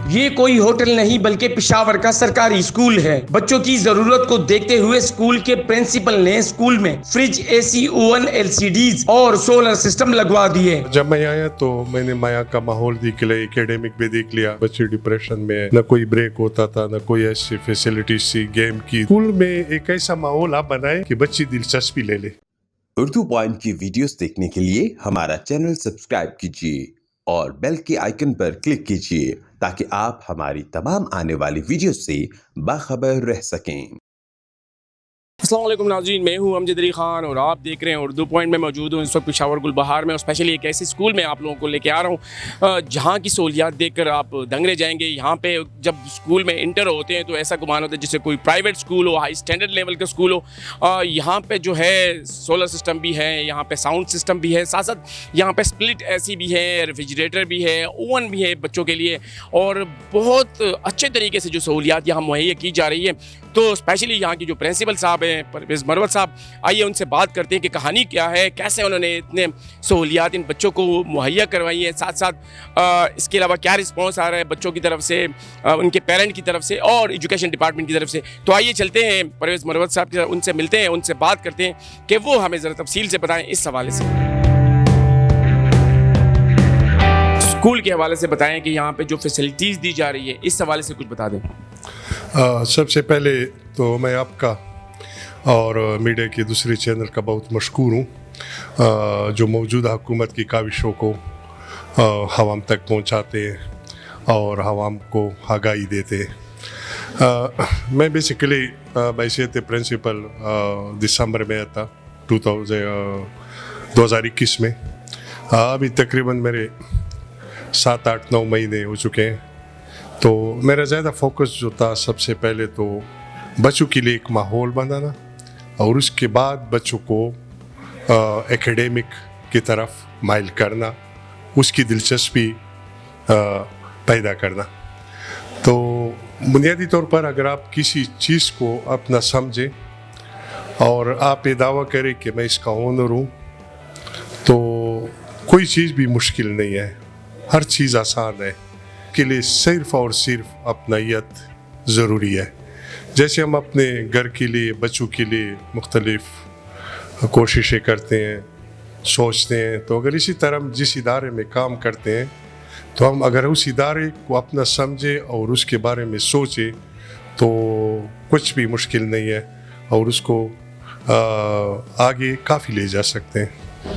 یہ کوئی ہوٹل نہیں بلکہ پشاور کا سرکاری اسکول ہے۔ بچوں کی ضرورت کو دیکھتے ہوئے اسکول کے پرنسپل نے اسکول میں فریج، اے سی، اوون، LCDs اور سولر سسٹم لگوا دیے۔ جب میں آیا تو میں نے مایا کا ماحول دیکھ لیا، اکیڈمک بھی دیکھ لیا۔ بچے ڈپریشن میں، نہ کوئی بریک ہوتا تھا، نہ کوئی ایسی فیسلٹیز تھی گیم کی۔ اسکول میں ایک ایسا ماحول آپ بنائیں کہ بچے دلچسپی لے لے۔ اردو پوائنٹ کی ویڈیوز دیکھنے کے لیے ہمارا چینل سبسکرائب کیجیے اور بیل کے آئیکن پر کلک کیجیے تاکہ آپ ہماری تمام آنے والی ویڈیوز سے باخبر رہ سکیں۔ السلام علیکم ناظرین، میں ہوں امجد علی خان اور آپ دیکھ رہے ہیں اردو پوائنٹ میں موجود ہوں اس وقت پشاور گل بہار میں، اور اسپیشلی ایک ایسے اسکول میں آپ لوگوں کو لے کے آ رہا ہوں جہاں کی سہولیات دیکھ کر آپ دنگ رہ جائیں گے۔ یہاں پہ جب اسکول میں انٹر ہوتے ہیں تو ایسا گمان ہوتا ہے جیسے کوئی پرائیویٹ اسکول ہو، ہائی اسٹینڈرڈ لیول کا اسکول ہو۔ یہاں پہ جو ہے سولر سسٹم بھی ہے، یہاں پہ ساؤنڈ سسٹم بھی ہے، ساتھ ساتھ یہاں پہ اسپلٹ AC بھی ہے، ریفریجریٹر بھی ہے، اوون بھی ہے بچوں کے لیے، اور بہت اچھے طریقے سے جو سہولیات یہاں مہیا کی جا رہی ہے۔ تو اسپیشلی یہاں کی جو پرنسپل صاحب ہیں پرویز مروت صاحب، آئیے ان سے بات کرتے ہیں کہ کہانی کیا ہے، کیسے انہوں نے اتنے سہولیات ان بچوں کو مہیا کروائی ہیں، ساتھ ساتھ اس کے علاوہ کیا رسپانس آ رہا ہے بچوں کی طرف سے، ان کے پیرنٹ کی طرف سے اور ایجوکیشن ڈپارٹمنٹ کی طرف سے۔ تو آئیے چلتے ہیں پرویز مروت صاحب کی طرف، ان سے ملتے ہیں، ان سے بات کرتے ہیں کہ وہ ہمیں ذرا تفصیل سے بتائیں اس حوالے سے، اسکول کے حوالے سے بتائیں کہ یہاں پہ جو فیسلٹیز دی جا رہی ہے اس حوالے سے کچھ بتا دیں۔ سب سے پہلے تو میں آپ کا اور میڈیا کے دوسرے چینل کا بہت مشکور ہوں جو موجودہ حکومت کی کاوشوں کو عوام تک پہنچاتے ہیں اور عوام کو آگاہی دیتے ہیں۔ میں بیسیکلی بحیثیت پرنسپل دسمبر میں آیا تھا 2021 میں۔ ابھی تقریباً میرے 7-8-9 مہینے ہو چکے ہیں۔ تو میرا زیادہ فوکس جو تھا سب سے پہلے تو بچوں کے لیے ایک ماحول بنانا، اور اس کے بعد بچوں کو ایکیڈیمک کی طرف مائل کرنا، اس کی دلچسپی پیدا کرنا۔ تو بنیادی طور پر اگر آپ کسی چیز کو اپنا سمجھیں اور آپ یہ دعویٰ کریں کہ میں اس کا اونر ہوں، تو کوئی چیز بھی مشکل نہیں ہے، ہر چیز آسان ہے۔ کے لیے صرف اور صرف اپنائیت ضروری ہے۔ جیسے ہم اپنے گھر کے لیے، بچوں کے لیے مختلف کوششیں کرتے ہیں، سوچتے ہیں، تو اگر اسی طرح ہم جس ادارے میں کام کرتے ہیں تو ہم اگر اس ادارے کو اپنا سمجھے اور اس کے بارے میں سوچے تو کچھ بھی مشکل نہیں ہے، اور اس کو آگے کافی لے جا سکتے ہیں۔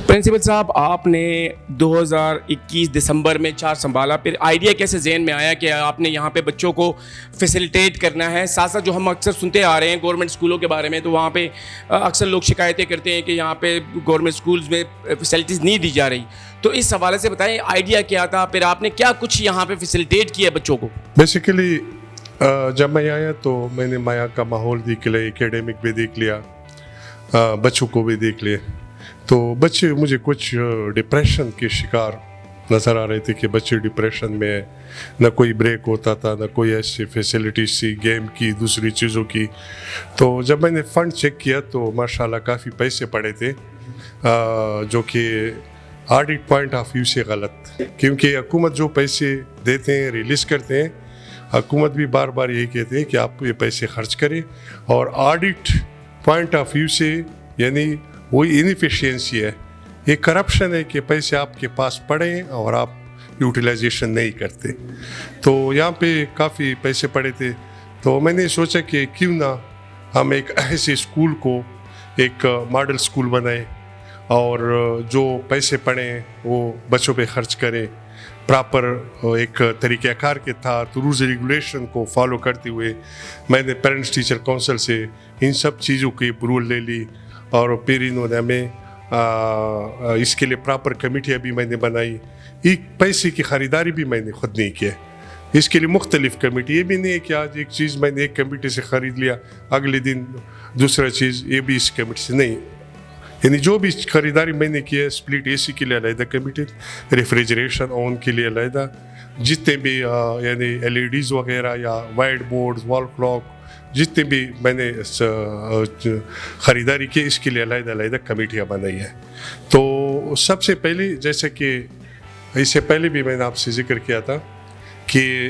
پرنسپل صاحب، آپ نے 2021 دسمبر میں چارج سنبھالا، پھر آئیڈیا کیسے ذہن میں آیا کہ آپ نے یہاں پہ بچوں کو فیسیلیٹیٹ کرنا ہے؟ ساتھ ساتھ جو ہم اکثر سنتے آ رہے ہیں گورنمنٹ اسکولوں کے بارے میں، تو وہاں پہ اکثر لوگ شکایتیں کرتے ہیں کہ یہاں پہ گورنمنٹ اسکولز میں فیسلٹیز نہیں دی جا رہی۔ تو اس حوالے سے بتائیں آئیڈیا کیا تھا، پھر آپ نے کیا کچھ یہاں پہ فیسیلیٹیٹ کیا بچوں کو؟ بیسیکلی جب میں آیا تو میں نے مایا کا ماحول دیکھ لیا، اکیڈمک بھی دیکھ لیا، بچوں کو بھی دیکھ لیا۔ تو بچے مجھے کچھ ڈپریشن کے شکار نظر آ رہے تھے کہ بچے ڈپریشن میں، نہ کوئی بریک ہوتا تھا، نہ کوئی ایسی فیسلٹیز تھی گیم کی، دوسری چیزوں کی۔ تو جب میں نے فنڈ چیک کیا تو ماشاءاللہ کافی پیسے پڑے تھے، جو کہ آڈٹ پوائنٹ آف ویو سے غلط، کیونکہ حکومت جو پیسے دیتے ہیں، ریلیز کرتے ہیں، حکومت بھی بار بار یہی کہتے ہیں کہ آپ یہ پیسے خرچ کریں، اور آڈٹ پوائنٹ آف ویو سے یعنی وہی انیفیشینسی ہے، یہ کرپشن ہے کہ پیسے آپ کے پاس پڑے ہیں اور آپ یوٹیلائزیشن نہیں کرتے۔ تو یہاں پہ کافی پیسے پڑے تھے، تو میں نے سوچا کہ کیوں نہ ہم ایک ایسے اسکول کو ایک ماڈل اسکول بنائیں، اور جو پیسے پڑے ہیں وہ بچوں پہ خرچ کریں، پراپر ایک طریقہ کار کے تحت رولز ریگولیشن کو فالو کرتے ہوئے۔ میں نے پیرنٹس ٹیچر کونسل سے ان سب چیزوں کی اپروول لے لی، اور پھر انہوں نے ہمیں اس کے لیے پراپر کمیٹیاں بھی میں نے بنائی۔ ایک پیسے کی خریداری بھی میں نے خود نہیں کیا، اس کے لیے مختلف کمیٹی، یہ بھی نہیں ہے کہ آج ایک چیز میں نے ایک کمیٹی سے خرید لیا، اگلے دن دوسرا چیز، یہ بھی اس کمیٹی سے نہیں۔ یعنی جو بھی خریداری میں نے کی ہے، اسپلٹ AC کے لیے علیحدہ کمیٹی، ریفریجریشن اوون کے لیے علیحدہ، جتنے بھی یعنی LEDs وغیرہ یا وائٹ بورڈز، وال کلاک، جتنے بھی میں نے خریداری کی، اس کے لیے علیحدہ کمیٹیاں بنائی ہیں۔ تو سب سے پہلے، جیسے کہ اس سے پہلے بھی میں نے آپ سے ذکر کیا تھا کہ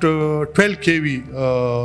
12 kV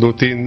2-3